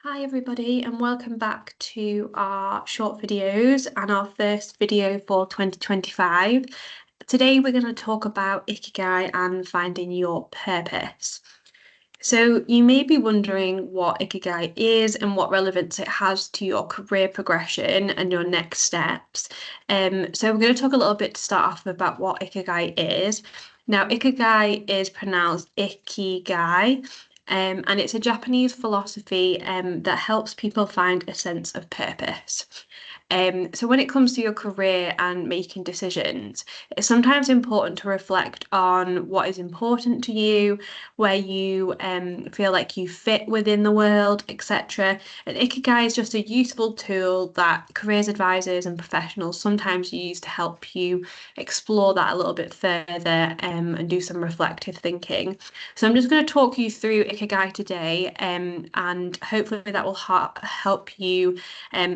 Hi everybody and welcome back to our short videos and our first video for 2025. Today we're going to talk about Ikigai and finding your purpose. So you may be wondering what Ikigai is and what relevance it has to your career progression and your next steps. So we're going to talk a little bit to start off about what Ikigai is. Now, Ikigai is pronounced Ikigai, and it's a Japanese philosophy that helps people find a sense of purpose. So when it comes to your career and making decisions, it's sometimes important to reflect on what is important to you, where you feel like you fit within the world, etc. And Ikigai is just a useful tool that careers advisors and professionals sometimes use to help you explore that a little bit further and do some reflective thinking. So I'm just going to talk you through Ikigai today, and hopefully that will help you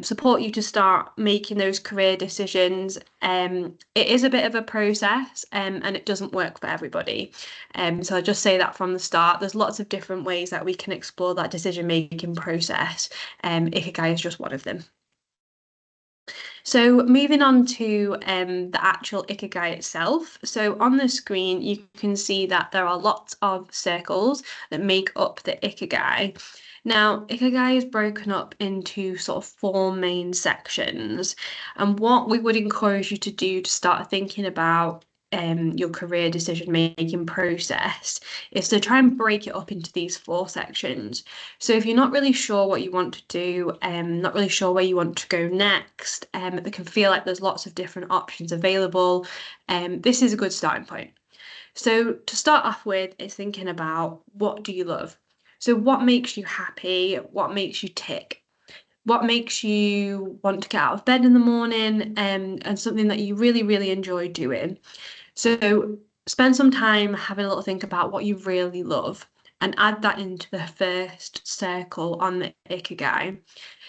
support you to start making those career decisions. It is a bit of a process, and it doesn't work for everybody. So I'll just say that from the start. There's lots of different ways that we can explore that decision-making process. Ikigai is just one of them. So moving on to the actual Ikigai itself. So on the screen, you can see that there are lots of circles that make up the Ikigai. Now, Ikigai is broken up into sort of four main sections. And what we would encourage you to do to start thinking about your career decision making process is to try and break it up into these four sections. So if you're not really sure what you want to do, not really sure where you want to go next, it can feel like there's lots of different options available, this is a good starting point. So to start off with is thinking about, what do you love? So what makes you happy? What makes you tick? What makes you want to get out of bed in the morning, and something that you really, really enjoy doing? So spend some time having a little think about what you really love and add that into the first circle on the Ikigai.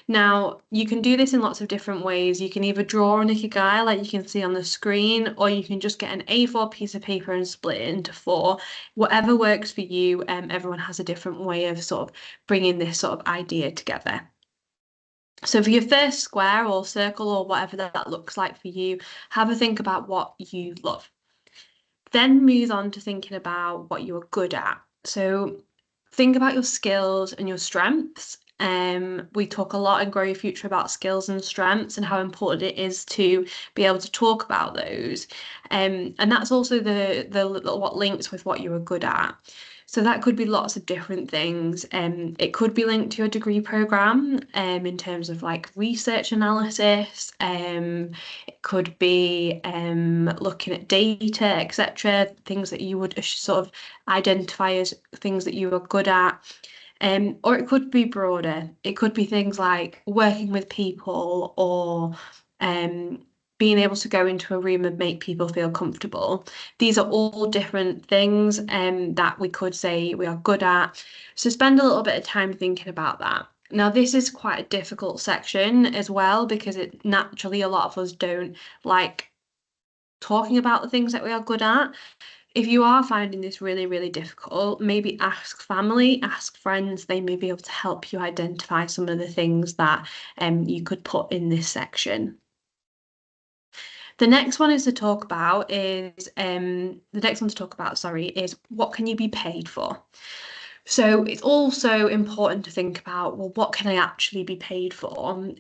Now, you can do this in lots of different ways. You can either draw an Ikigai like you can see on the screen, or you can just get an A4 piece of paper and split it into four. Whatever works for you, everyone has a different way of sort of bringing this sort of idea together. So for your first square or circle or whatever that looks like for you, have a think about what you love. Then move on to thinking about what you're good at. So think about your skills and your strengths. We talk a lot in Grow Your Future about skills and strengths and how important it is to be able to talk about those. And that's also the what links with what you are good at. So that could be lots of different things. It could be linked to your degree program in terms of like research analysis. It could be looking at data, etc., things that you would sort of identify as things that you are good at. Or it could be broader. It could be things like working with people or being able to go into a room and make people feel comfortable. These are all different things that we could say we are good at. So spend a little bit of time thinking about that. Now, this is quite a difficult section as well because it naturally a lot of us don't like talking about the things that we are good at. If you are finding this really, really difficult, maybe ask family, ask friends. They may be able to help you identify some of the things that you could put in this section. The next one to talk about is what can you be paid for? So it's also important to think about, well, what can I actually be paid for?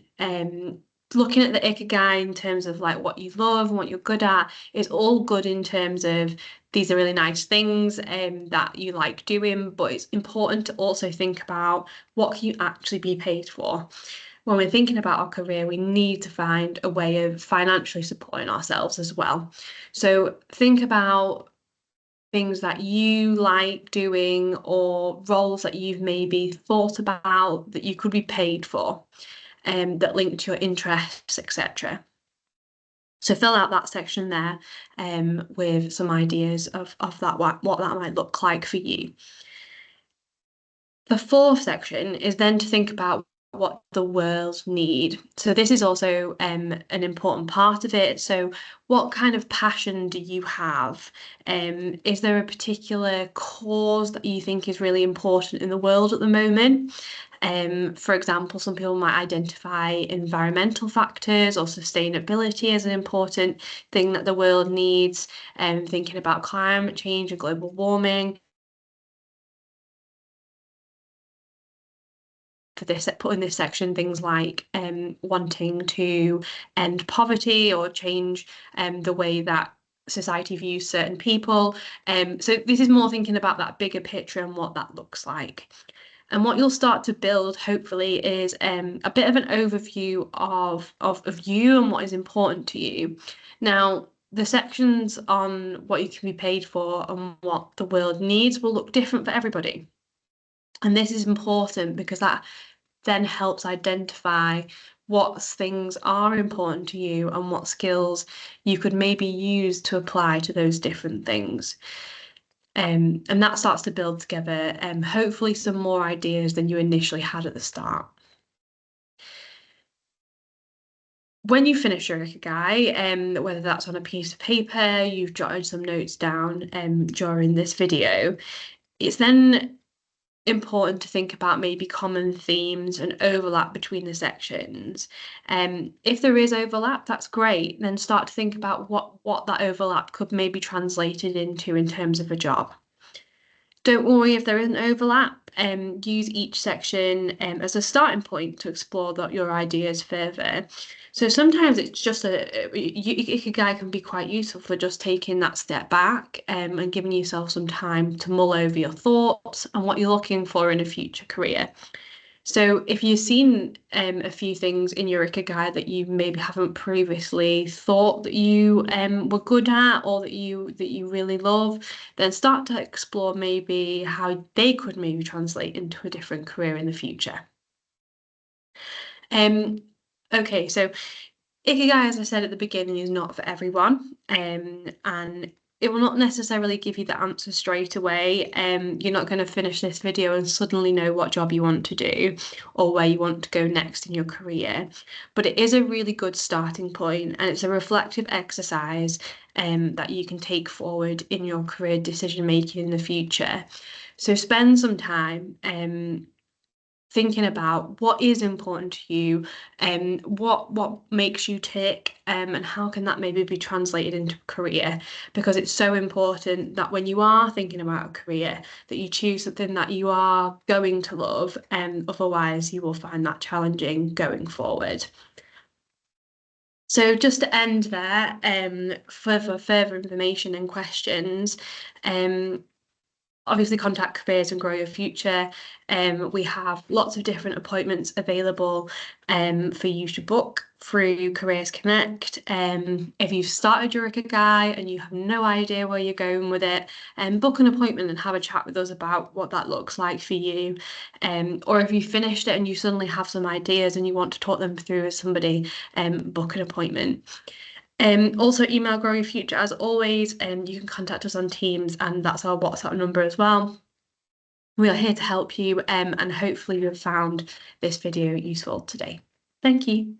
Looking at the Ikigai in terms of like what you love and what you're good at is all good in terms of these are really nice things that you like doing, but it's important to also think about what can you actually be paid for. When we're thinking about our career, we need to find a way of financially supporting ourselves as well. So think about things that you like doing or roles that you've maybe thought about that you could be paid for, that link to your interests, etc. So fill out that section there with some ideas of that, what that might look like for you. The fourth section is then to think about what the world need. So this is also an important part of it. So what kind of passion do you have? Is there a particular cause that you think is really important in the world at the moment? For example, some people might identify environmental factors or sustainability as an important thing that the world needs, thinking about climate change and global warming. For this, put in this section things like wanting to end poverty or change the way that society views certain people. So this is more thinking about that bigger picture and what that looks like. And what you'll start to build, hopefully, is a bit of an overview of you and what is important to you. Now, the sections on what you can be paid for and what the world needs will look different for everybody. And this is important because that then helps identify what things are important to you and what skills you could maybe use to apply to those different things. And that starts to build together, hopefully some more ideas than you initially had at the start. When you finish your Ikigai, whether that's on a piece of paper, you've jotted some notes down during this video, it's then important to think about maybe common themes and overlap between the sections. If there is overlap, that's great. Then start to think about what that overlap could maybe translated into in terms of a job. Don't worry if there isn't overlap. Use each section as a starting point to explore your ideas further. So sometimes it's just Ikigai can be quite useful for just taking that step back and giving yourself some time to mull over your thoughts and what you're looking for in a future career. So if you've seen a few things in your Ikigai that you maybe haven't previously thought that you were good at or that you really love, then start to explore maybe how they could maybe translate into a different career in the future. Okay, so Ikigai, as I said at the beginning, is not for everyone, and it will not necessarily give you the answer straight away. You're not going to finish this video and suddenly know what job you want to do or where you want to go next in your career. But it is a really good starting point, and it's a reflective exercise that you can take forward in your career decision making in the future. So spend some time thinking about what is important to you and what makes you tick and how can that maybe be translated into a career, because it's so important that when you are thinking about a career that you choose something that you are going to love, and otherwise you will find that challenging going forward. So just to end there, for further information and questions, obviously contact Careers and Grow Your Future. We have lots of different appointments available for you to book through Careers Connect. If you've started your Ikigai and you have no idea where you're going with it, book an appointment and have a chat with us about what that looks like for you. Or if you finished it and you suddenly have some ideas and you want to talk them through with somebody, book an appointment. Also email Grow Your Future as always, and you can contact us on Teams, and that's our WhatsApp number as well. We are here to help you, and hopefully you've found this video useful today. Thank you.